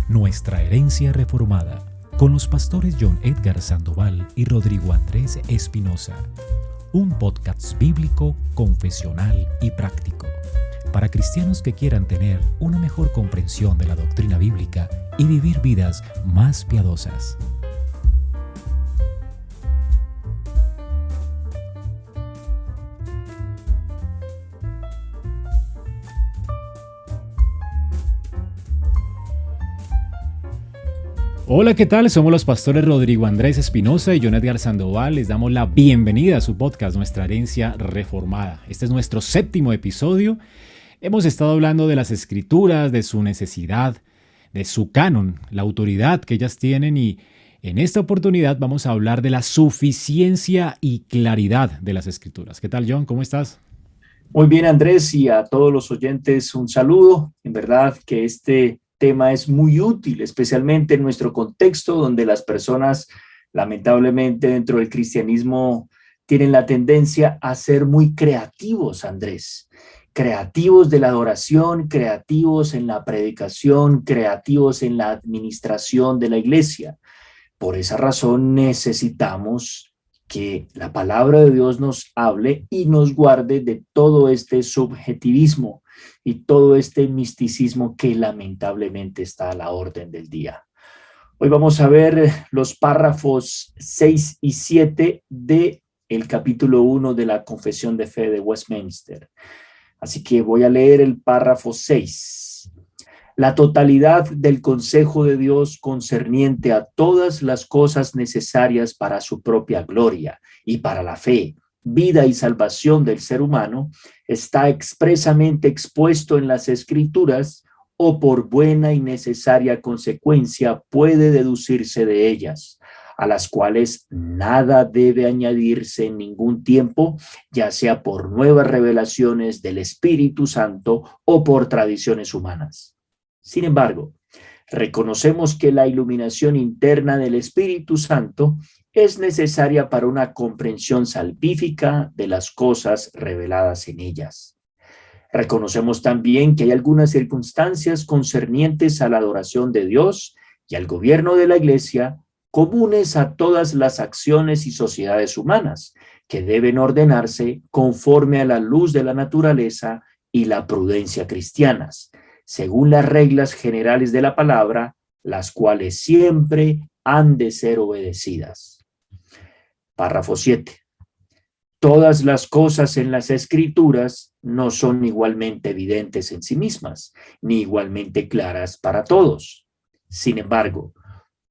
Nuestra herencia reformada, con los pastores John Edgar Sandoval y Rodrigo Andrés Espinosa. Un podcast bíblico, confesional y práctico, para cristianos que quieran tener una mejor comprensión de la doctrina bíblica y vivir vidas más piadosas. Hola, ¿qué tal? Somos los pastores Rodrigo Andrés Espinosa y John Edgar Sandoval. Les damos la bienvenida a su podcast, Nuestra Herencia Reformada. Este es nuestro 7º episodio. Hemos estado hablando de las Escrituras, de su necesidad, de su canon, la autoridad que ellas tienen, y en esta oportunidad vamos a hablar de la suficiencia y claridad de las Escrituras. ¿Qué tal, John? ¿Cómo estás? Muy bien, Andrés, y a todos los oyentes un saludo. En verdad que este tema es muy útil, especialmente en nuestro contexto donde las personas, lamentablemente, dentro del cristianismo tienen la tendencia a ser muy creativos, Andrés. Creativos de la adoración, creativos en la predicación, creativos en la administración de la iglesia. Por esa razón necesitamos que la palabra de Dios nos hable y nos guarde de todo este subjetivismo y todo este misticismo que lamentablemente está a la orden del día. Hoy vamos a ver los párrafos 6 y 7 del capítulo 1 de la Confesión de Fe de Westminster. Así que voy a leer el párrafo 6. La totalidad del consejo de Dios concerniente a todas las cosas necesarias para su propia gloria y para la fe, vida y salvación del ser humano está expresamente expuesto en las Escrituras, o por buena y necesaria consecuencia puede deducirse de ellas, a las cuales nada debe añadirse en ningún tiempo, ya sea por nuevas revelaciones del Espíritu Santo o por tradiciones humanas. Sin embargo, reconocemos que la iluminación interna del Espíritu Santo es necesaria para una comprensión salvífica de las cosas reveladas en ellas. Reconocemos también que hay algunas circunstancias concernientes a la adoración de Dios y al gobierno de la Iglesia, comunes a todas las acciones y sociedades humanas, que deben ordenarse conforme a la luz de la naturaleza y la prudencia cristianas, según las reglas generales de la palabra, las cuales siempre han de ser obedecidas. Párrafo 7. Todas las cosas en las Escrituras no son igualmente evidentes en sí mismas, ni igualmente claras para todos. Sin embargo,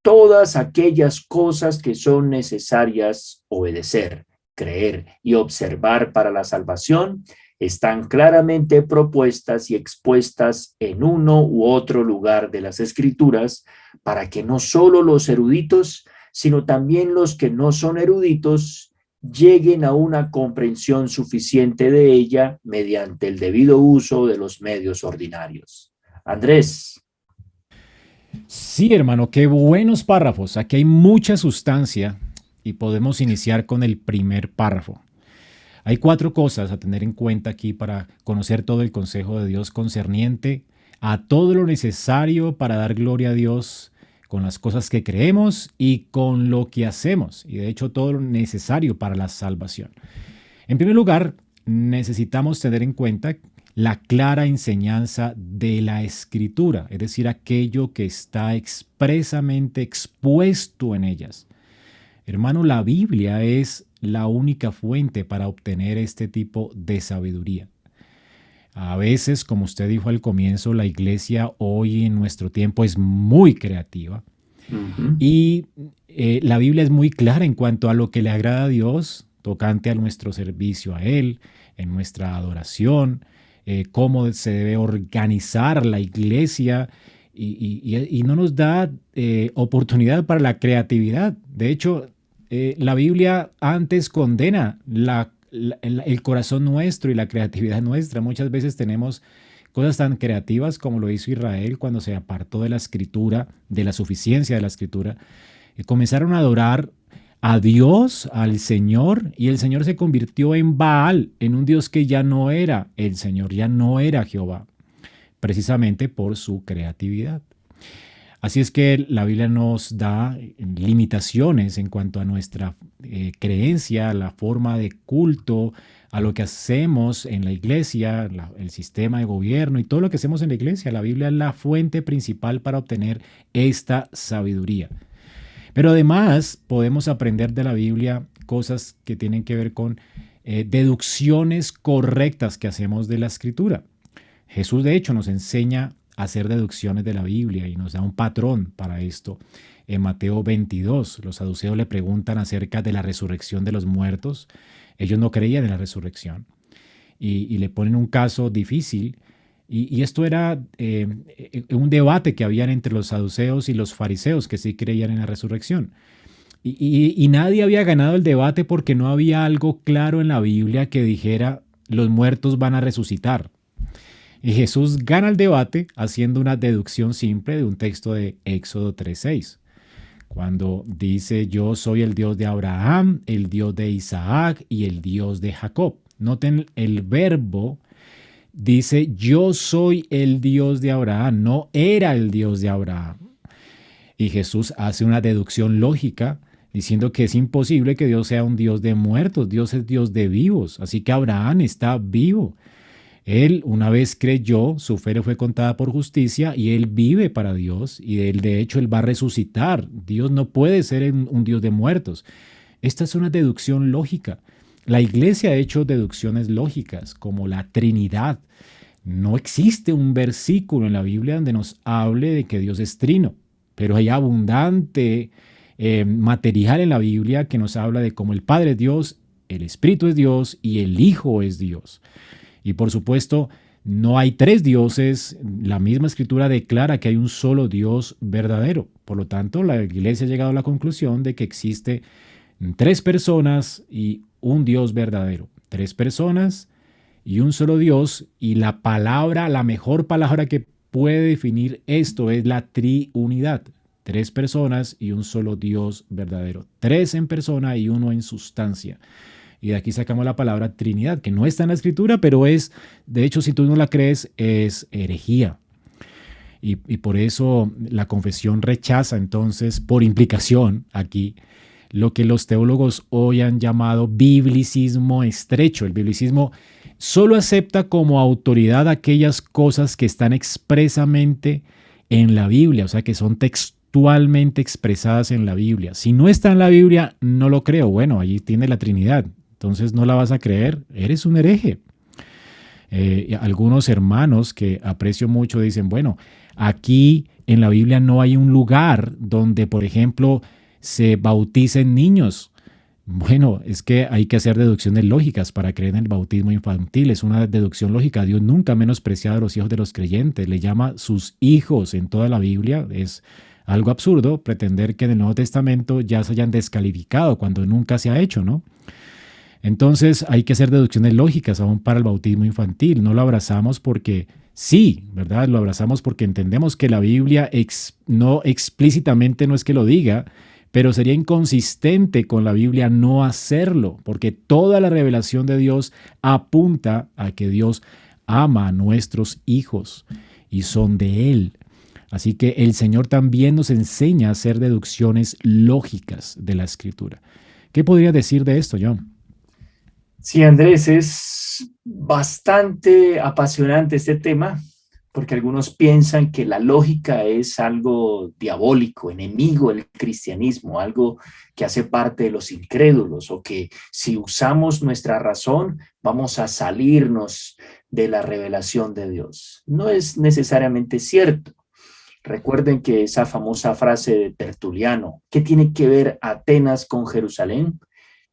todas aquellas cosas que son necesarias obedecer, creer y observar para la salvación están claramente propuestas y expuestas en uno u otro lugar de las Escrituras, para que no solo los eruditos, sino también los que no son eruditos lleguen a una comprensión suficiente de ella mediante el debido uso de los medios ordinarios. Andrés. Sí, hermano, qué buenos párrafos. Aquí hay mucha sustancia y podemos iniciar con el primer párrafo. Hay 4 cosas a tener en cuenta aquí para conocer todo el consejo de Dios concerniente a todo lo necesario para dar gloria a Dios con las cosas que creemos y con lo que hacemos, y de hecho todo lo necesario para la salvación. En primer lugar, necesitamos tener en cuenta la clara enseñanza de la Escritura, es decir, aquello que está expresamente expuesto en ellas. Hermano, la Biblia es la única fuente para obtener este tipo de sabiduría. A veces, como usted dijo al comienzo, la iglesia hoy en nuestro tiempo es muy creativa. Y la Biblia es muy clara en cuanto a lo que le agrada a Dios, tocante a nuestro servicio a Él, en nuestra adoración, cómo se debe organizar la iglesia, y no nos da oportunidad para la creatividad. De hecho, la Biblia antes condena el corazón nuestro y la creatividad nuestra. Muchas veces tenemos cosas tan creativas como lo hizo Israel cuando se apartó de la Escritura, de la suficiencia de la Escritura. Comenzaron a adorar a Dios, al Señor, y el Señor se convirtió en Baal, en un Dios que ya no era el Señor, ya no era Jehová, precisamente por su creatividad. Así es que la Biblia nos da limitaciones en cuanto a nuestra creencia, la forma de culto, a lo que hacemos en la iglesia, el sistema de gobierno y todo lo que hacemos en la iglesia. La Biblia es la fuente principal para obtener esta sabiduría. Pero además podemos aprender de la Biblia cosas que tienen que ver con deducciones correctas que hacemos de la Escritura. Jesús, de hecho, nos enseña a hacer deducciones de la Biblia y nos da un patrón para esto. En Mateo 22, los saduceos le preguntan acerca de la resurrección de los muertos. Ellos no creían en la resurrección y le ponen un caso difícil. Y esto era un debate que habían entre los saduceos y los fariseos que sí creían en la resurrección. Y nadie había ganado el debate porque no había algo claro en la Biblia que dijera los muertos van a resucitar. Y Jesús gana el debate haciendo una deducción simple de un texto de Éxodo 3:6. Cuando dice yo soy el Dios de Abraham, el Dios de Isaac y el Dios de Jacob. Noten el verbo, dice yo soy el Dios de Abraham, no era el Dios de Abraham. Y Jesús hace una deducción lógica diciendo que es imposible que Dios sea un Dios de muertos, Dios es Dios de vivos, así que Abraham está vivo. Él una vez creyó, su fe le fue contada por justicia y él vive para Dios y él, de hecho él va a resucitar. Dios no puede ser un Dios de muertos. Esta es una deducción lógica. La iglesia ha hecho deducciones lógicas como la Trinidad. No existe un versículo en la Biblia donde nos hable de que Dios es trino, pero hay abundante material en la Biblia que nos habla de cómo el Padre es Dios, el Espíritu es Dios y el Hijo es Dios. Y por supuesto, no hay tres dioses. La misma escritura declara que hay un solo Dios verdadero. Por lo tanto, la iglesia ha llegado a la conclusión de que existe tres personas y un Dios verdadero. Tres personas y un solo Dios. Y la palabra, la mejor palabra que puede definir esto es la triunidad. Tres personas y un solo Dios verdadero. Tres en persona y uno en sustancia. Y de aquí sacamos la palabra Trinidad, que no está en la Escritura, pero es, de hecho, si tú no la crees, es herejía. Y por eso la confesión rechaza entonces, por implicación aquí, lo que los teólogos hoy han llamado biblicismo estrecho. El biblicismo solo acepta como autoridad aquellas cosas que están expresamente en la Biblia, o sea, que son textualmente expresadas en la Biblia. Si no está en la Biblia, no lo creo. Bueno, allí tiene la Trinidad. Entonces no la vas a creer, eres un hereje. Algunos hermanos que aprecio mucho dicen, bueno, aquí en la Biblia no hay un lugar donde, por ejemplo, se bauticen niños. Bueno, es que hay que hacer deducciones lógicas para creer en el bautismo infantil. Es una deducción lógica. Dios nunca ha menospreciado a los hijos de los creyentes. Le llama sus hijos en toda la Biblia. Es algo absurdo pretender que en el Nuevo Testamento ya se hayan descalificado cuando nunca se ha hecho, ¿no? Entonces hay que hacer deducciones lógicas aún para el bautismo infantil. No lo abrazamos porque sí, ¿verdad? Lo abrazamos porque entendemos que la Biblia no explícitamente no es que lo diga, pero sería inconsistente con la Biblia no hacerlo, porque toda la revelación de Dios apunta a que Dios ama a nuestros hijos y son de Él. Así que el Señor también nos enseña a hacer deducciones lógicas de la Escritura. ¿Qué podría decir de esto, John? Sí, Andrés, es bastante apasionante este tema, porque algunos piensan que la lógica es algo diabólico, enemigo del cristianismo, algo que hace parte de los incrédulos, o que si usamos nuestra razón vamos a salirnos de la revelación de Dios. No es necesariamente cierto. Recuerden que esa famosa frase de Tertuliano, ¿qué tiene que ver Atenas con Jerusalén?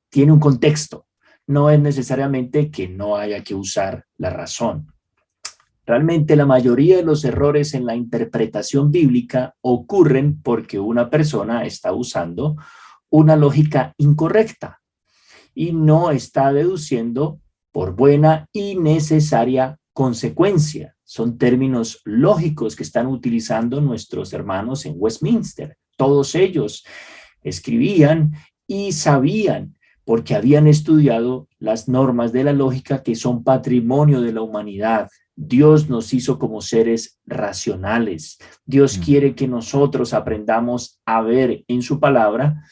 Tiene un contexto. No es necesariamente que no haya que usar la razón. Realmente la mayoría de los errores en la interpretación bíblica ocurren porque una persona está usando una lógica incorrecta y no está deduciendo por buena y necesaria consecuencia. Son términos lógicos que están utilizando nuestros hermanos en Westminster. Todos ellos escribían y sabían porque habían estudiado las normas de la lógica que son patrimonio de la humanidad. Dios nos hizo como seres racionales. Dios quiere que nosotros aprendamos a ver en su palabra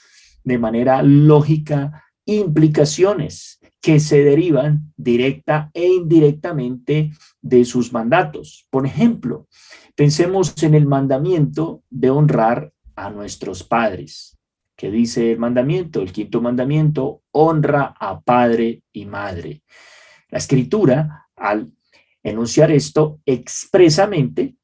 de manera lógica implicaciones que se derivan directa e indirectamente de sus mandatos. Por ejemplo, pensemos en el mandamiento de honrar a nuestros padres. ¿Qué dice el mandamiento? El quinto mandamiento: honra a padre y madre. La Escritura, al enunciar esto expresamente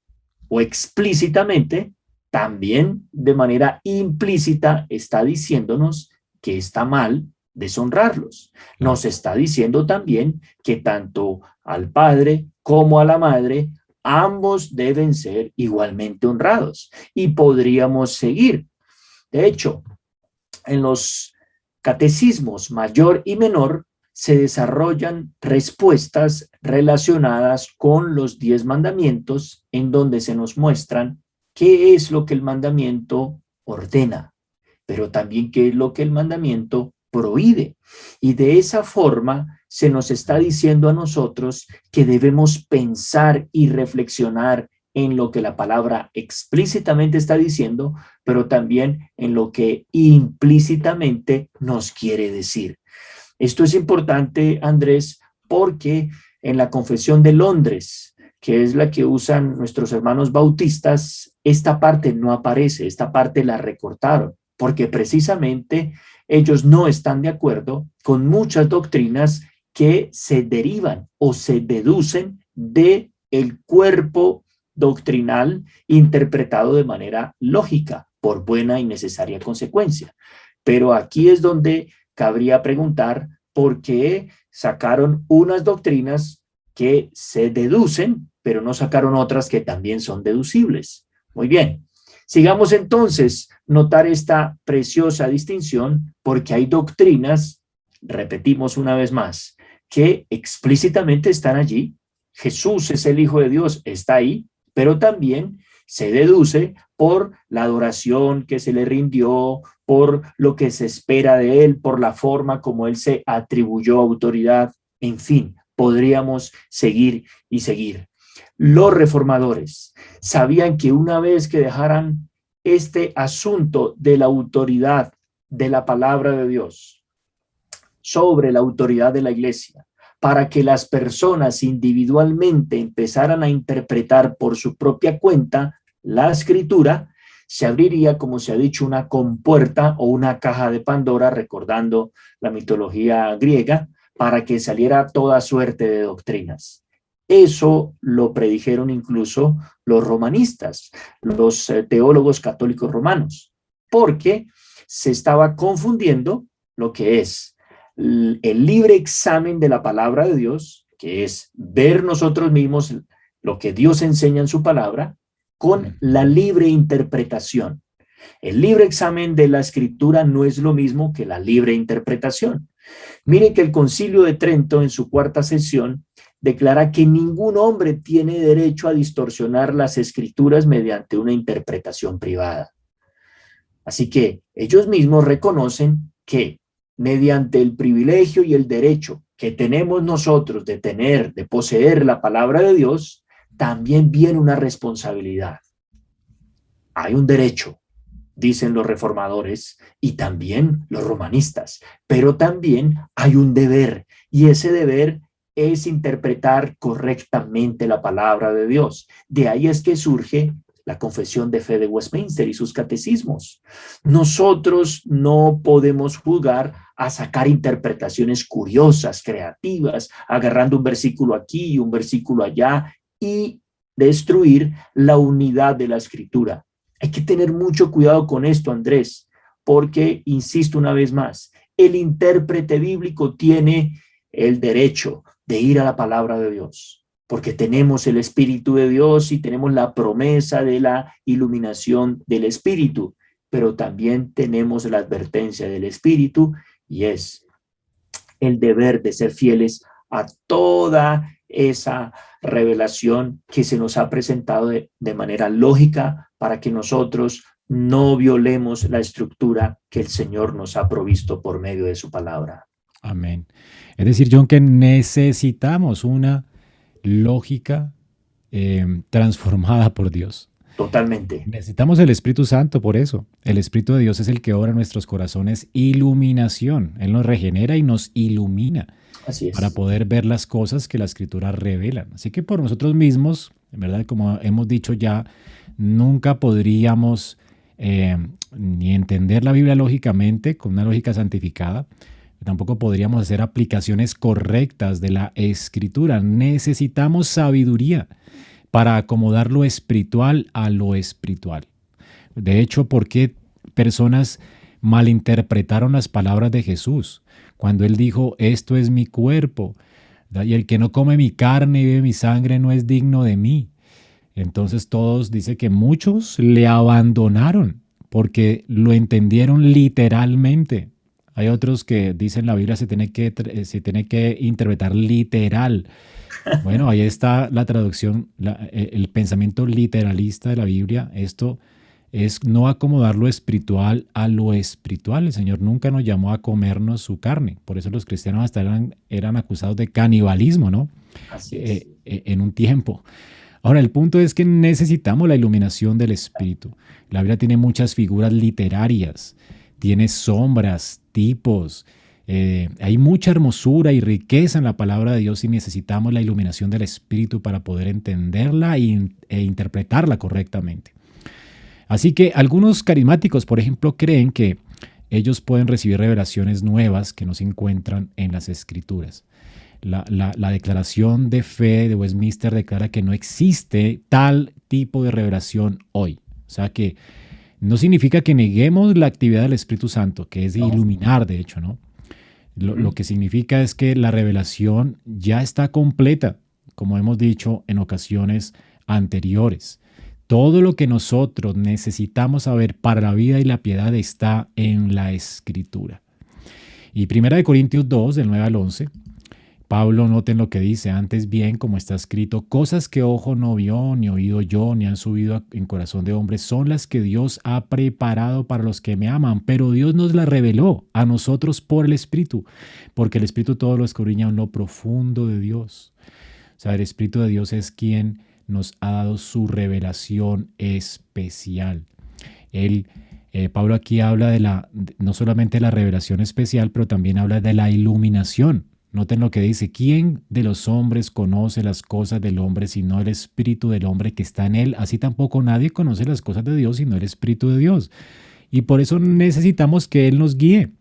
o explícitamente, también de manera implícita está diciéndonos que está mal deshonrarlos. Nos está diciendo también que tanto al padre como a la madre, ambos deben ser igualmente honrados. Y podríamos seguir. De hecho, en los catecismos mayor y menor se desarrollan respuestas relacionadas con los 10 mandamientos, en donde se nos muestran qué es lo que el mandamiento ordena, pero también qué es lo que el mandamiento prohíbe. Y de esa forma se nos está diciendo a nosotros que debemos pensar y reflexionar en lo que la palabra explícitamente está diciendo, pero también en lo que implícitamente nos quiere decir. Esto es importante, Andrés, porque en la Confesión de Londres, que es la que usan nuestros hermanos bautistas, esta parte no aparece, esta parte la recortaron, porque precisamente ellos no están de acuerdo con muchas doctrinas que se derivan o se deducen de el cuerpo doctrinal interpretado de manera lógica, por buena y necesaria consecuencia. Pero aquí es donde cabría preguntar por qué sacaron unas doctrinas que se deducen, pero no sacaron otras que también son deducibles. Muy bien, sigamos entonces notar esta preciosa distinción, porque hay doctrinas, repetimos una vez más, que explícitamente están allí. Jesús es el Hijo de Dios, está ahí, pero también se deduce por la adoración que se le rindió, por lo que se espera de él, por la forma como él se atribuyó autoridad. En fin, podríamos seguir y seguir. Los reformadores sabían que una vez que dejaran este asunto de la autoridad de la palabra de Dios sobre la autoridad de la iglesia, para que las personas individualmente empezaran a interpretar por su propia cuenta la escritura, se abriría, como se ha dicho, una compuerta o una caja de Pandora, recordando la mitología griega, para que saliera toda suerte de doctrinas. Eso lo predijeron incluso los romanistas, los teólogos católicos romanos, porque se estaba confundiendo lo que es el libre examen de la palabra de Dios, que es ver nosotros mismos lo que Dios enseña en su palabra, con la libre interpretación. El libre examen de la escritura no es lo mismo que la libre interpretación. Mire que el Concilio de Trento, en su cuarta sesión, declara que ningún hombre tiene derecho a distorsionar las escrituras mediante una interpretación privada. Así que ellos mismos reconocen que mediante el privilegio y el derecho que tenemos nosotros de poseer la palabra de Dios, también viene una responsabilidad. Hay un derecho, dicen los reformadores y también los romanistas, pero también hay un deber, y ese deber es interpretar correctamente la palabra de Dios. De ahí es que surge la Confesión de Fe de Westminster y sus catecismos. Nosotros no podemos jugar a sacar interpretaciones curiosas, creativas, agarrando un versículo aquí y un versículo allá y destruir la unidad de la escritura. Hay que tener mucho cuidado con esto, Andrés, porque, insisto una vez más, el intérprete bíblico tiene el derecho de ir a la palabra de Dios, porque tenemos el Espíritu de Dios y tenemos la promesa de la iluminación del Espíritu, pero también tenemos la advertencia del Espíritu, y es el deber de ser fieles a toda esa revelación que se nos ha presentado de manera lógica, para que nosotros no violemos la estructura que el Señor nos ha provisto por medio de su palabra. Amén. Es decir, John, que necesitamos una lógica transformada por Dios. Totalmente. Necesitamos el Espíritu Santo por eso. El Espíritu de Dios es el que obra en nuestros corazones iluminación. Él nos regenera y nos ilumina Así para es. poder ver las cosas que las Escrituras revelan. Así que por nosotros mismos, en verdad, como hemos dicho ya, nunca podríamos ni entender la Biblia lógicamente, con una lógica santificada. Tampoco podríamos hacer aplicaciones correctas de la Escritura. Necesitamos sabiduría para acomodar lo espiritual a lo espiritual. De hecho, ¿por qué personas malinterpretaron las palabras de Jesús? Cuando él dijo, esto es mi cuerpo, ¿verdad? Y el que no come mi carne y bebe mi sangre no es digno de mí. Entonces todos, dice que muchos le abandonaron porque lo entendieron literalmente. Hay otros que dicen la Biblia se tiene que interpretar literal. Bueno, ahí está la traducción, el pensamiento literalista de la Biblia. Esto es no acomodar lo espiritual a lo espiritual. El Señor nunca nos llamó a comernos su carne. Por eso los cristianos hasta eran acusados de canibalismo, ¿no? Así es. En un tiempo. Ahora, el punto es que necesitamos la iluminación del Espíritu. La Biblia tiene muchas figuras literarias, tiene sombras, tipos, hay mucha hermosura y riqueza en la palabra de Dios y necesitamos la iluminación del Espíritu para poder entenderla e interpretarla correctamente. Así que algunos carismáticos, por ejemplo, creen que ellos pueden recibir revelaciones nuevas que no se encuentran en las Escrituras. La declaración de fe de Westminster declara que no existe tal tipo de revelación hoy. O sea que no significa que neguemos la actividad del Espíritu Santo, que es de No. iluminar, de hecho, ¿no? Lo que significa es que la revelación ya está completa, como hemos dicho en ocasiones anteriores. Todo lo que nosotros necesitamos saber para la vida y la piedad está en la Escritura. Y 1 Corintios 2, del 9 al 11, Pablo, noten lo que dice, antes bien, como está escrito, cosas que ojo no vio, ni oído yo, ni han subido en corazón de hombre, son las que Dios ha preparado para los que me aman, pero Dios nos las reveló a nosotros por el Espíritu, porque el Espíritu todo lo escudriña en lo profundo de Dios. O sea, el Espíritu de Dios es quien nos ha dado su revelación especial. Pablo aquí habla no solamente de la revelación especial, pero también habla de la iluminación. Noten lo que dice, ¿quién de los hombres conoce las cosas del hombre sino el Espíritu del hombre que está en él? Así tampoco nadie conoce las cosas de Dios sino el Espíritu de Dios. Y por eso necesitamos que Él nos guíe,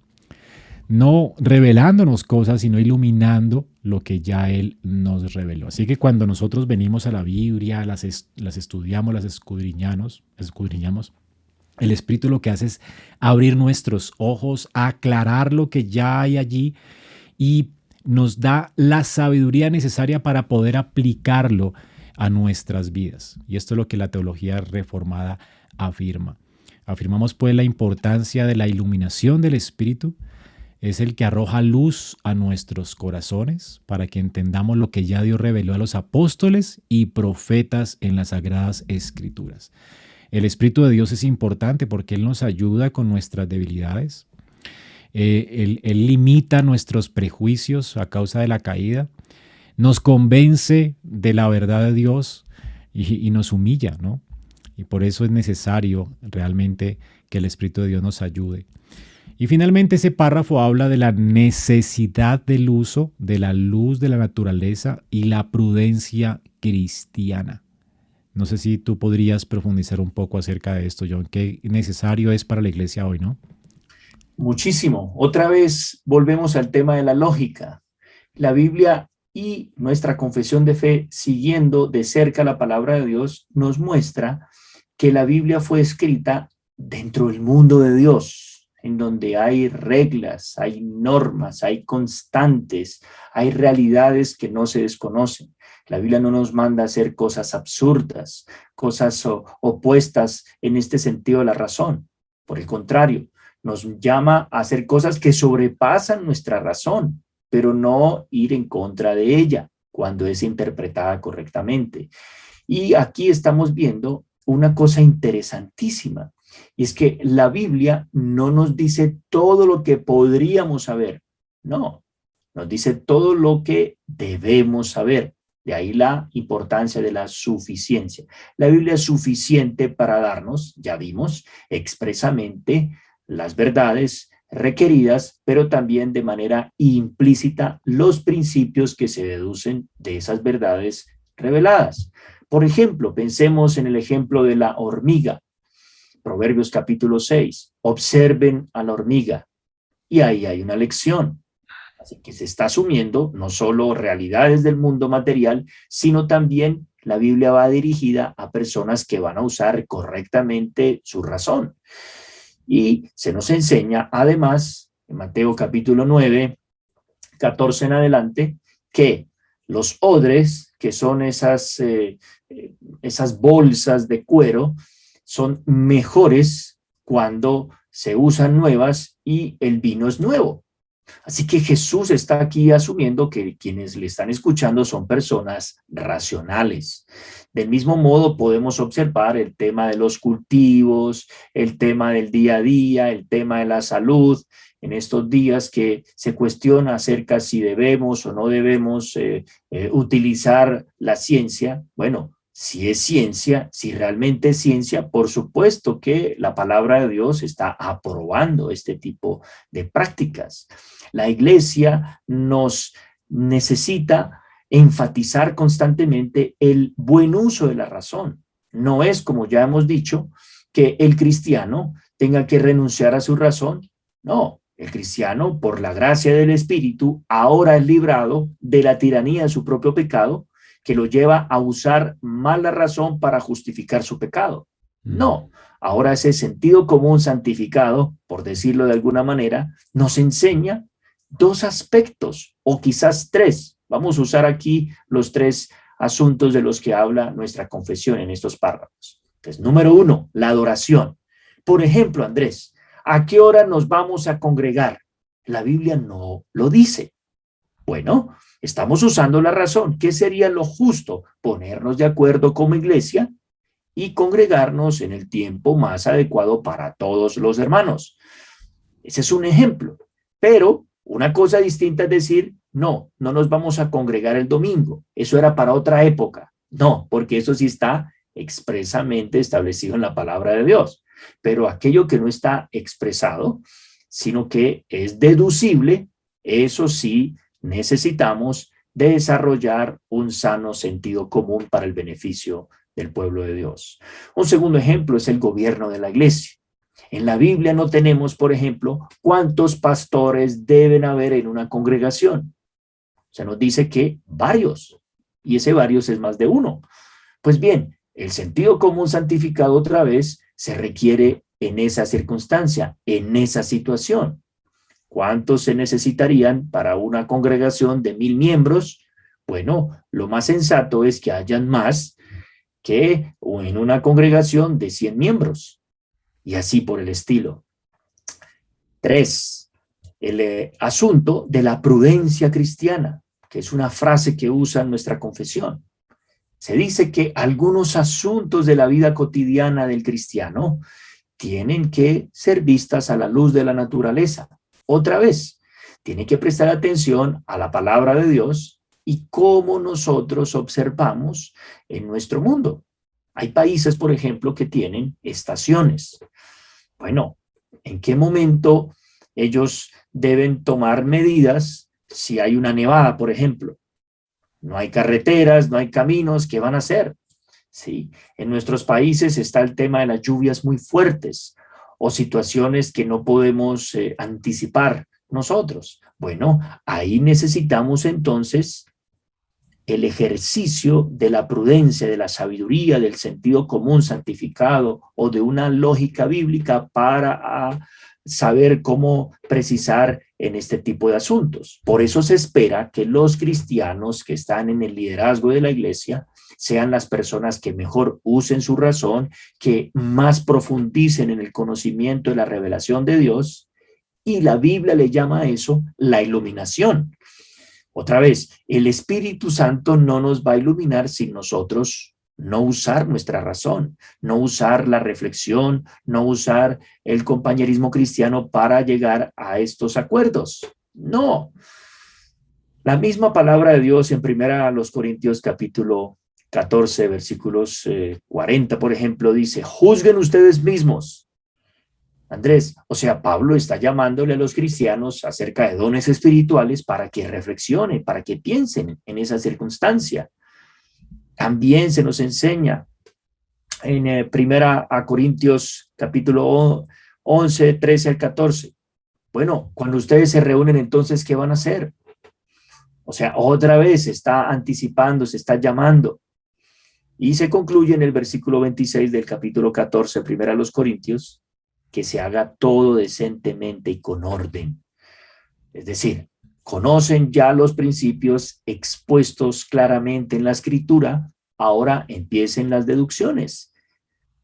no revelándonos cosas, sino iluminando lo que ya Él nos reveló. Así que cuando nosotros venimos a la Biblia, las estudiamos, las escudriñamos, el Espíritu lo que hace es abrir nuestros ojos, aclarar lo que ya hay allí y nos da la sabiduría necesaria para poder aplicarlo a nuestras vidas. Y esto es lo que la teología reformada afirma. Afirmamos pues la importancia de la iluminación del Espíritu. Es el que arroja luz a nuestros corazones para que entendamos lo que ya Dios reveló a los apóstoles y profetas en las Sagradas Escrituras. El Espíritu de Dios es importante porque Él nos ayuda con nuestras debilidades. Él limita nuestros prejuicios a causa de la caída, nos convence de la verdad de Dios y nos humilla, ¿no? Y por eso es necesario realmente que el Espíritu de Dios nos ayude. Y finalmente ese párrafo habla de la necesidad del uso de la luz de la naturaleza y la prudencia cristiana. No sé si tú podrías profundizar un poco acerca de esto, John, qué necesario es para la iglesia hoy, ¿no? Muchísimo. Otra vez volvemos al tema de la lógica. La Biblia y nuestra confesión de fe, siguiendo de cerca la palabra de Dios, nos muestra que la Biblia fue escrita dentro del mundo de Dios, en donde hay reglas, hay normas, hay constantes, hay realidades que no se desconocen. La Biblia no nos manda a hacer cosas absurdas, cosas opuestas en este sentido de la razón. Por el contrario, nos llama a hacer cosas que sobrepasan nuestra razón, pero no ir en contra de ella cuando es interpretada correctamente. Y aquí estamos viendo una cosa interesantísima, y es que la Biblia no nos dice todo lo que podríamos saber, no, nos dice todo lo que debemos saber. De ahí la importancia de la suficiencia. La Biblia es suficiente para darnos, ya vimos, expresamente las verdades requeridas, pero también de manera implícita los principios que se deducen de esas verdades reveladas. Por ejemplo, pensemos en el ejemplo de la hormiga. Proverbios capítulo 6. Observen a la hormiga. Y ahí hay una lección. Así que se está asumiendo no solo realidades del mundo material, sino también la Biblia va dirigida a personas que van a usar correctamente su razón. Y se nos enseña además, en Mateo capítulo 9, 14 en adelante, que los odres, que son esas bolsas de cuero, son mejores cuando se usan nuevas y el vino es nuevo. Así que Jesús está aquí asumiendo que quienes le están escuchando son personas racionales. Del mismo modo podemos observar el tema de los cultivos, el tema del día a día, el tema de la salud, en estos días que se cuestiona acerca si debemos o no debemos utilizar la ciencia. Bueno, si es ciencia, si realmente es ciencia, por supuesto que la palabra de Dios está aprobando este tipo de prácticas. La iglesia nos necesita enfatizar constantemente el buen uso de la razón. No es, como ya hemos dicho, que el cristiano tenga que renunciar a su razón. No, el cristiano, por la gracia del Espíritu, ahora es librado de la tiranía de su propio pecado, que lo lleva a usar mal la razón para justificar su pecado. No, ahora ese sentido común santificado, por decirlo de alguna manera, nos enseña dos aspectos, o quizás tres. Vamos a usar aquí los tres asuntos de los que habla nuestra confesión en estos párrafos. Entonces, número uno, la adoración. Por ejemplo, Andrés, ¿a qué hora nos vamos a congregar? La Biblia no lo dice. Bueno, estamos usando la razón. ¿Qué sería lo justo? Ponernos de acuerdo como iglesia y congregarnos en el tiempo más adecuado para todos los hermanos. Ese es un ejemplo. Pero una cosa distinta es decir, no nos vamos a congregar el domingo. Eso era para otra época. No, porque eso sí está expresamente establecido en la palabra de Dios. Pero aquello que no está expresado, sino que es deducible, eso sí necesitamos desarrollar un sano sentido común para el beneficio del pueblo de Dios. Un segundo ejemplo es el gobierno de la iglesia. En la Biblia no tenemos, por ejemplo, cuántos pastores deben haber en una congregación. Se nos dice que varios, y ese varios es más de uno. Pues bien, el sentido común santificado otra vez se requiere en esa circunstancia, en esa situación. ¿Cuántos se necesitarían para una congregación de 1000 miembros? Bueno, lo más sensato es que hayan más que en una congregación de 100 miembros. Y así por el estilo. 3. El asunto de la prudencia cristiana, que es una frase que usa en nuestra confesión. Se dice que algunos asuntos de la vida cotidiana del cristiano tienen que ser vistas a la luz de la naturaleza. Otra vez, tiene que prestar atención a la palabra de Dios y cómo nosotros observamos en nuestro mundo. Hay países, por ejemplo, que tienen estaciones. Bueno, ¿en qué momento ellos deben tomar medidas si hay una nevada, por ejemplo? No hay carreteras, no hay caminos, ¿qué van a hacer? Sí, en nuestros países está el tema de las lluvias muy fuertes o situaciones que no podemos anticipar nosotros. Bueno, ahí necesitamos entonces el ejercicio de la prudencia, de la sabiduría, del sentido común santificado o de una lógica bíblica para saber cómo precisar en este tipo de asuntos. Por eso se espera que los cristianos que están en el liderazgo de la iglesia sean las personas que mejor usen su razón, que más profundicen en el conocimiento de la revelación de Dios, y la Biblia le llama a eso la iluminación. Otra vez, el Espíritu Santo no nos va a iluminar sin nosotros no usar nuestra razón, no usar la reflexión, no usar el compañerismo cristiano para llegar a estos acuerdos. No. La misma palabra de Dios en primera a los Corintios capítulo 14, versículos 40, por ejemplo, dice, juzguen ustedes mismos. Andrés, o sea, Pablo está llamándole a los cristianos acerca de dones espirituales para que reflexionen, para que piensen en esa circunstancia. También se nos enseña en primera a Corintios capítulo 11, 13 al 14. Bueno, cuando ustedes se reúnen, entonces, ¿qué van a hacer? O sea, otra vez se está anticipando, se está llamando. Y se concluye en el versículo 26 del capítulo 14, primera a los Corintios, que se haga todo decentemente y con orden. Es decir, conocen ya los principios expuestos claramente en la Escritura, ahora empiecen las deducciones.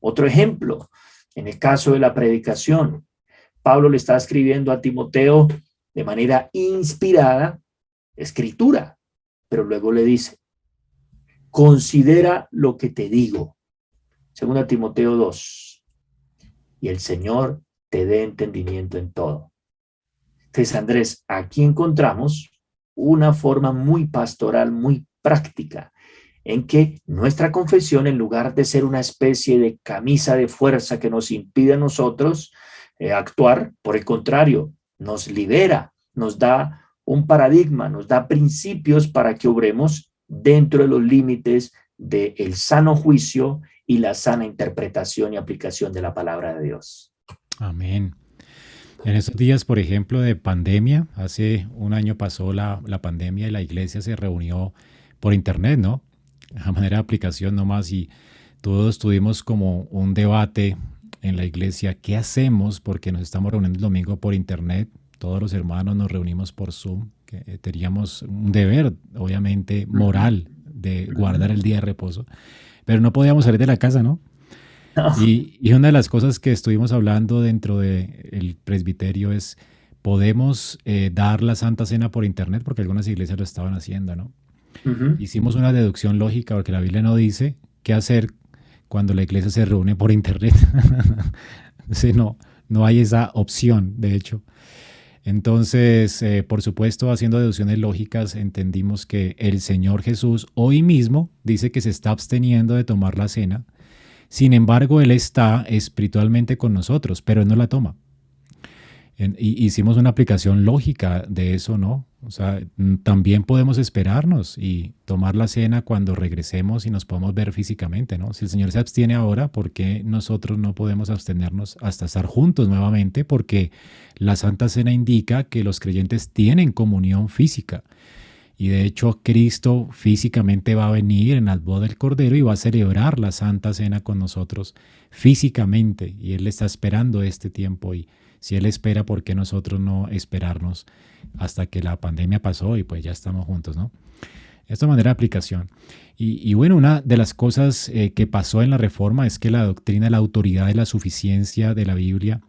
Otro ejemplo, en el caso de la predicación, Pablo le está escribiendo a Timoteo de manera inspirada, Escritura, pero luego le dice, considera lo que te digo. Segunda Timoteo 2. Y el Señor te dé entendimiento en todo. Entonces, Andrés, aquí encontramos una forma muy pastoral, muy práctica, en que nuestra confesión, en lugar de ser una especie de camisa de fuerza que nos impide a nosotros actuar, por el contrario, nos libera, nos da un paradigma, nos da principios para que obremos dentro de los límites del sano juicio y la sana interpretación y aplicación de la palabra de Dios. Amén. En estos días, por ejemplo, de pandemia, hace un año pasó la pandemia y la iglesia se reunió por internet, ¿no? A manera de aplicación nomás, y todos tuvimos como un debate en la iglesia, ¿qué hacemos? Porque nos estamos reuniendo el domingo por internet, todos los hermanos nos reunimos por Zoom, que teníamos un deber, obviamente, moral de guardar el día de reposo, pero no podíamos salir de la casa, ¿no? Y una de las cosas que estuvimos hablando dentro del presbiterio es, podemos dar la Santa Cena por internet, porque algunas iglesias lo estaban haciendo, ¿no? Hicimos una deducción lógica, porque la Biblia no dice qué hacer cuando la iglesia se reúne por internet. Sí, no hay esa opción, de hecho. Entonces, por supuesto, haciendo deducciones lógicas, entendimos que el Señor Jesús hoy mismo dice que se está absteniendo de tomar la cena. Sin embargo, Él está espiritualmente con nosotros, pero Él no la toma. Y hicimos una aplicación lógica de eso, ¿no? O sea, también podemos esperarnos y tomar la cena cuando regresemos y nos podemos ver físicamente, ¿no? Si el Señor se abstiene ahora, ¿por qué nosotros no podemos abstenernos hasta estar juntos nuevamente? Porque la Santa Cena indica que los creyentes tienen comunión física. Y de hecho, Cristo físicamente va a venir en las bodas del Cordero y va a celebrar la Santa Cena con nosotros físicamente. Y Él está esperando este tiempo. Y si Él espera, ¿por qué nosotros no esperarnos hasta que la pandemia pasó y pues ya estamos juntos, ¿no? Esta manera de aplicación. Y bueno, una de las cosas que pasó en la Reforma es que la doctrina de la autoridad y la suficiencia de la Biblia,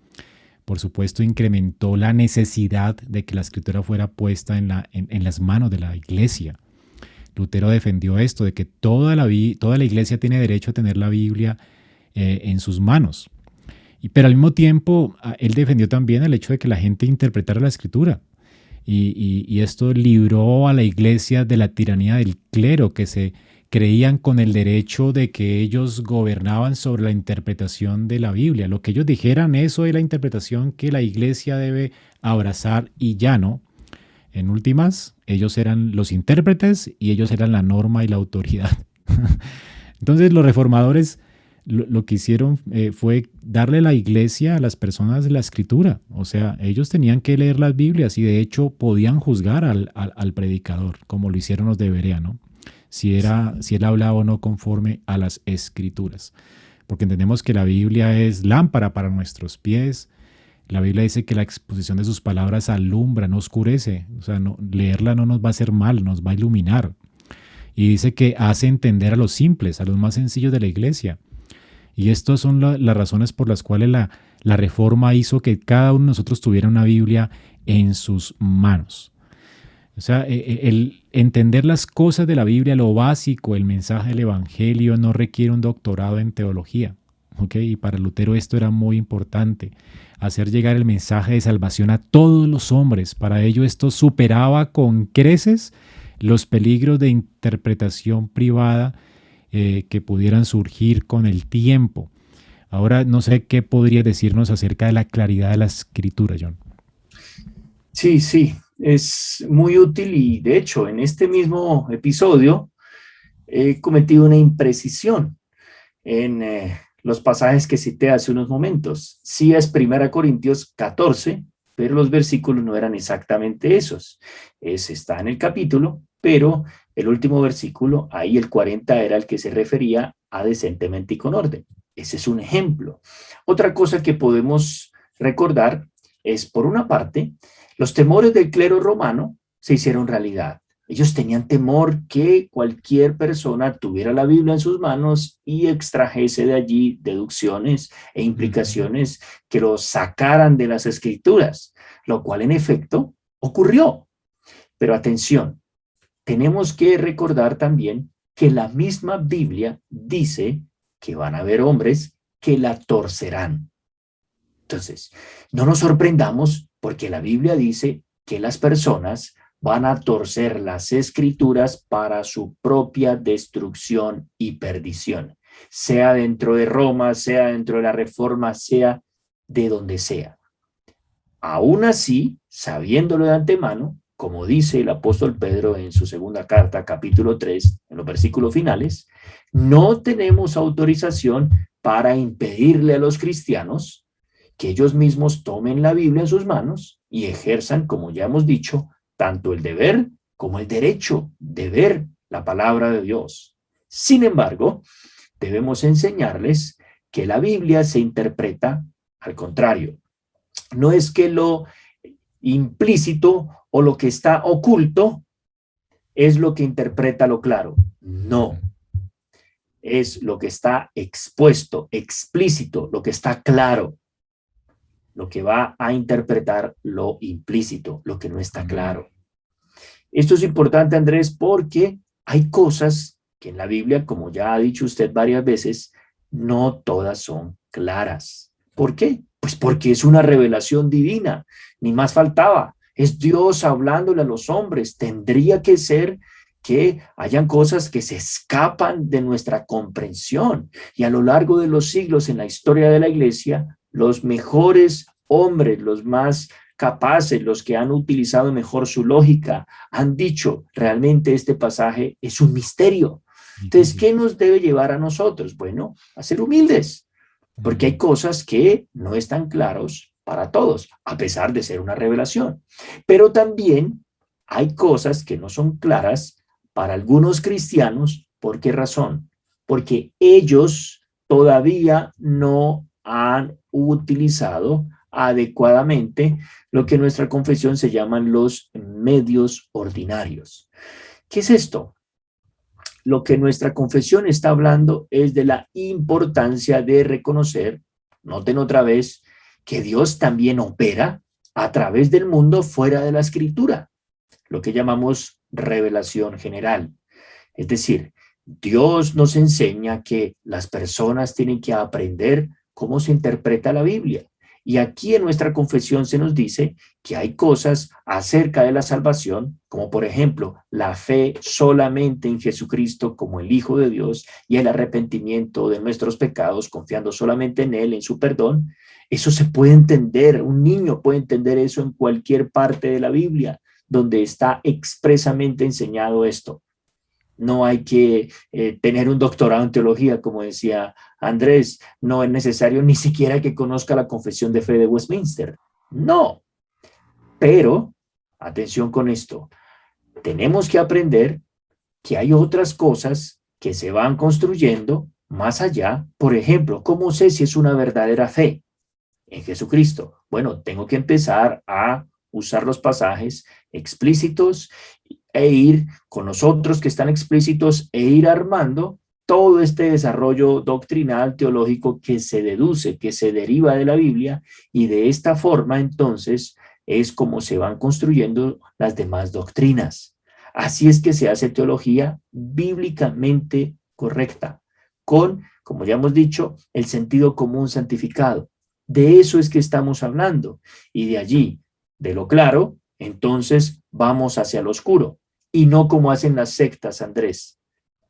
por supuesto, incrementó la necesidad de que la escritura fuera puesta en las manos de la iglesia. Lutero defendió esto, de que toda la iglesia tiene derecho a tener la Biblia en sus manos. Pero al mismo tiempo, él defendió también el hecho de que la gente interpretara la escritura. Y esto libró a la iglesia de la tiranía del clero, que se creían con el derecho de que ellos gobernaban sobre la interpretación de la Biblia. Lo que ellos dijeran, eso es la interpretación que la iglesia debe abrazar y ya no. En últimas, ellos eran los intérpretes y ellos eran la norma y la autoridad. Entonces los reformadores lo que hicieron fue darle a la iglesia a las personas la escritura. O sea, ellos tenían que leer las Biblias y de hecho podían juzgar al predicador, como lo hicieron los de Berea, ¿no? Si él hablaba o no conforme a las escrituras. Porque entendemos que la Biblia es lámpara para nuestros pies. La Biblia dice que la exposición de sus palabras alumbra, no oscurece. O sea, leerla no nos va a hacer mal, nos va a iluminar. Y dice que hace entender a los simples, a los más sencillos de la iglesia. Y estas son las razones por las cuales la Reforma hizo que cada uno de nosotros tuviera una Biblia en sus manos. O sea, el entender las cosas de la Biblia, lo básico, el mensaje del Evangelio, no requiere un doctorado en teología. ¿ok? Y para Lutero esto era muy importante, hacer llegar el mensaje de salvación a todos los hombres. Para ello esto superaba con creces los peligros de interpretación privada que pudieran surgir con el tiempo. Ahora no sé qué podría decirnos acerca de la claridad de la escritura, John. Sí, sí, es muy útil y de hecho en este mismo episodio he cometido una imprecisión en los pasajes que cité hace unos momentos. Sí es 1 Corintios 14, pero los versículos no eran exactamente esos. Está en el capítulo, pero el último versículo, ahí el 40, era el que se refería a decentemente y con orden. Ese es un ejemplo. Otra cosa que podemos recordar es, por una parte, los temores del clero romano se hicieron realidad. Ellos tenían temor que cualquier persona tuviera la Biblia en sus manos y extrajese de allí deducciones e implicaciones que los sacaran de las escrituras, lo cual en efecto ocurrió. Pero atención, tenemos que recordar también que la misma Biblia dice que van a haber hombres que la torcerán. Entonces, no nos sorprendamos porque la Biblia dice que las personas van a torcer las escrituras para su propia destrucción y perdición, sea dentro de Roma, sea dentro de la Reforma, sea de donde sea. Aún así, sabiéndolo de antemano, como dice el apóstol Pedro en su segunda carta, capítulo 3, en los versículos finales, no tenemos autorización para impedirle a los cristianos que ellos mismos tomen la Biblia en sus manos y ejerzan, como ya hemos dicho, tanto el deber como el derecho de ver la palabra de Dios. Sin embargo, debemos enseñarles que la Biblia se interpreta al contrario. No es que lo implícito o lo que está oculto es lo que interpreta lo claro. No. Es lo que está expuesto, explícito, lo que está claro, lo que va a interpretar lo implícito, lo que no está claro. Esto es importante, Andrés, porque hay cosas que en la Biblia, como ya ha dicho usted varias veces, no todas son claras. ¿Por qué? Pues porque es una revelación divina, ni más faltaba. Es Dios hablándole a los hombres. Tendría que ser que hayan cosas que se escapan de nuestra comprensión. Y a lo largo de los siglos en la historia de la iglesia, los mejores hombres, los más capaces, los que han utilizado mejor su lógica, han dicho, realmente este pasaje es un misterio. Entonces, ¿qué nos debe llevar a nosotros? Bueno, a ser humildes, porque hay cosas que no están claros para todos, a pesar de ser una revelación. Pero también hay cosas que no son claras para algunos cristianos. ¿Por qué razón? Porque ellos todavía no han utilizado adecuadamente lo que en nuestra confesión se llaman los medios ordinarios. ¿Qué es esto? Lo que nuestra confesión está hablando es de la importancia de reconocer, noten otra vez, que Dios también opera a través del mundo fuera de la escritura, lo que llamamos revelación general. Es decir, Dios nos enseña que las personas tienen que aprender cómo se interpreta la Biblia. Y aquí en nuestra confesión se nos dice que hay cosas acerca de la salvación, como por ejemplo la fe solamente en Jesucristo como el Hijo de Dios y el arrepentimiento de nuestros pecados, confiando solamente en Él, en su perdón. Eso se puede entender, un niño puede entender eso en cualquier parte de la Biblia, donde está expresamente enseñado esto. No hay que tener un doctorado en teología, como decía Andrés. No es necesario ni siquiera que conozca la Confesión de Fe de Westminster. No. Pero, atención con esto, tenemos que aprender que hay otras cosas que se van construyendo más allá. Por ejemplo, ¿cómo sé si es una verdadera fe en Jesucristo? Bueno, tengo que empezar a usar los pasajes explícitos e ir con los otros que están explícitos e ir armando todo este desarrollo doctrinal, teológico que se deduce, que se deriva de la Biblia, y de esta forma entonces es como se van construyendo las demás doctrinas. Así es que se hace teología bíblicamente correcta, con como ya hemos dicho, el sentido común santificado. De eso es que estamos hablando. Y de allí, de lo claro, entonces vamos hacia lo oscuro. Y no como hacen las sectas, Andrés,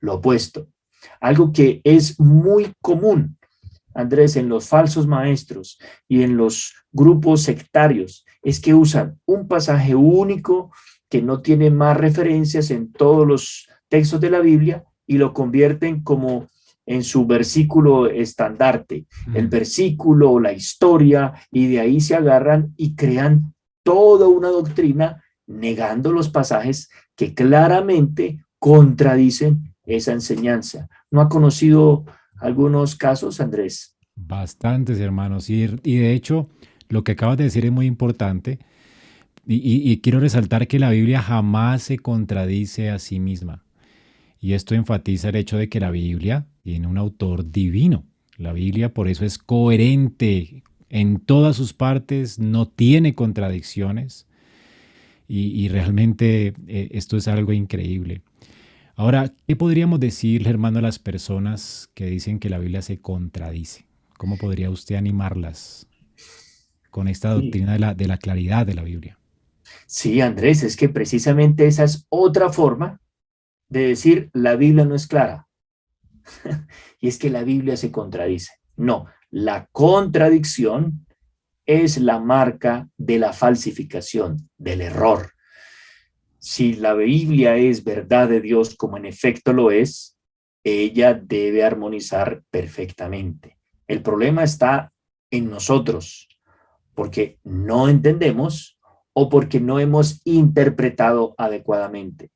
lo opuesto. Algo que es muy común, Andrés, en los falsos maestros y en los grupos sectarios, es que usan un pasaje único que no tiene más referencias en todos los textos de la Biblia y lo convierten como en su versículo estandarte, el versículo o la historia, y de ahí se agarran y crean toda una doctrina negando los pasajes que claramente contradicen esa enseñanza. ¿No ha conocido algunos casos, Andrés? Bastantes, hermanos. Y de hecho, lo que acabas de decir es muy importante. Y quiero resaltar que la Biblia jamás se contradice a sí misma. Y esto enfatiza el hecho de que la Biblia tiene un autor divino. La Biblia por eso es coherente en todas sus partes, no tiene contradicciones. Y realmente esto es algo increíble. Ahora, ¿qué podríamos decirle, hermano, a las personas que dicen que la Biblia se contradice? ¿Cómo podría usted animarlas con esta Sí. doctrina de la claridad de la Biblia? Sí, Andrés, es que precisamente esa es otra forma de decir la Biblia no es clara. Y es que la Biblia se contradice. No, la contradicción es la marca de la falsificación, del error. Si la Biblia es verdad de Dios, como en efecto lo es, ella debe armonizar perfectamente. El problema está en nosotros, porque no entendemos o porque no hemos interpretado adecuadamente.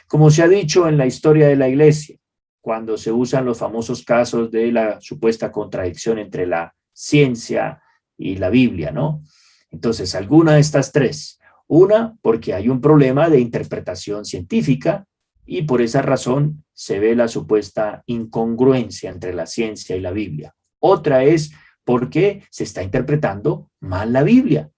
Como se ha dicho en la historia de la iglesia, cuando se usan los famosos casos de la supuesta contradicción entre la ciencia y la Biblia, ¿no? Entonces, alguna de estas tres. Una, porque hay un problema de interpretación científica y por esa razón se ve la supuesta incongruencia entre la ciencia y la Biblia. Otra es porque se está interpretando mal la Biblia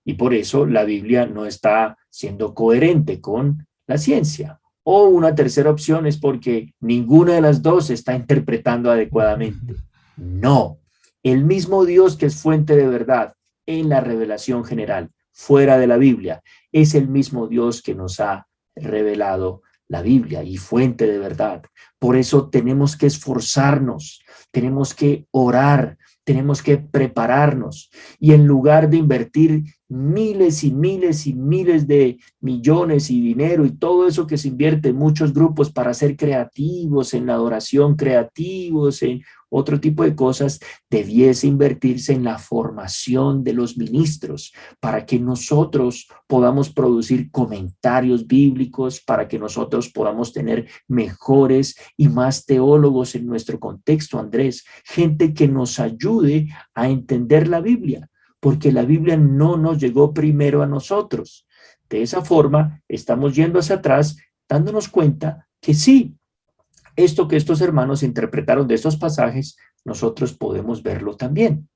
y por eso la Biblia no está siendo coherente con la ciencia. O una tercera opción es porque ninguna de las dos se está interpretando adecuadamente. No, el mismo Dios que es fuente de verdad en la revelación general, fuera de la Biblia, es el mismo Dios que nos ha revelado la Biblia y fuente de verdad. Por eso tenemos que esforzarnos, tenemos que orar, tenemos que prepararnos y en lugar de invertir miles y miles y miles de millones y dinero y todo eso que se invierte en muchos grupos para ser creativos, en la adoración creativos, en otro tipo de cosas, debiese invertirse en la formación de los ministros para que nosotros podamos producir comentarios bíblicos, para que nosotros podamos tener mejores y más teólogos en nuestro contexto, Andrés, gente que nos ayude a entender la Biblia, porque la Biblia no nos llegó primero a nosotros. De esa forma, estamos yendo hacia atrás, dándonos cuenta que sí, esto que estos hermanos interpretaron de estos pasajes, nosotros podemos verlo también.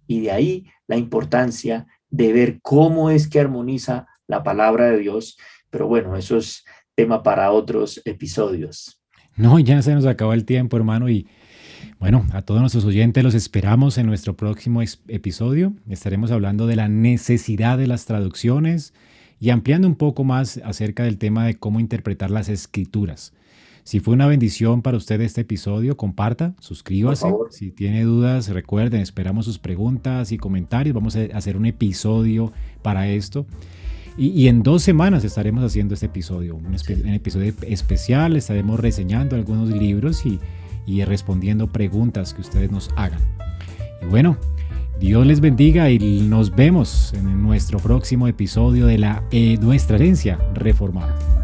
Y de ahí la importancia de ver cómo es que armoniza la palabra de Dios. Pero bueno, eso es tema para otros episodios. No, ya se nos acabó el tiempo, hermano, y bueno, a todos nuestros oyentes los esperamos en nuestro próximo episodio. Estaremos hablando de la necesidad de las traducciones y ampliando un poco más acerca del tema de cómo interpretar las escrituras. Si fue una bendición para usted este episodio, comparta, Por suscríbase. favor. Si tiene dudas, recuerden, esperamos sus preguntas y comentarios. Vamos a hacer un episodio para esto. Y en 2 semanas estaremos haciendo este episodio, un episodio especial. Estaremos reseñando algunos libros y respondiendo preguntas que ustedes nos hagan. Y bueno, Dios les bendiga y nos vemos en nuestro próximo episodio de Nuestra Herencia Reformada.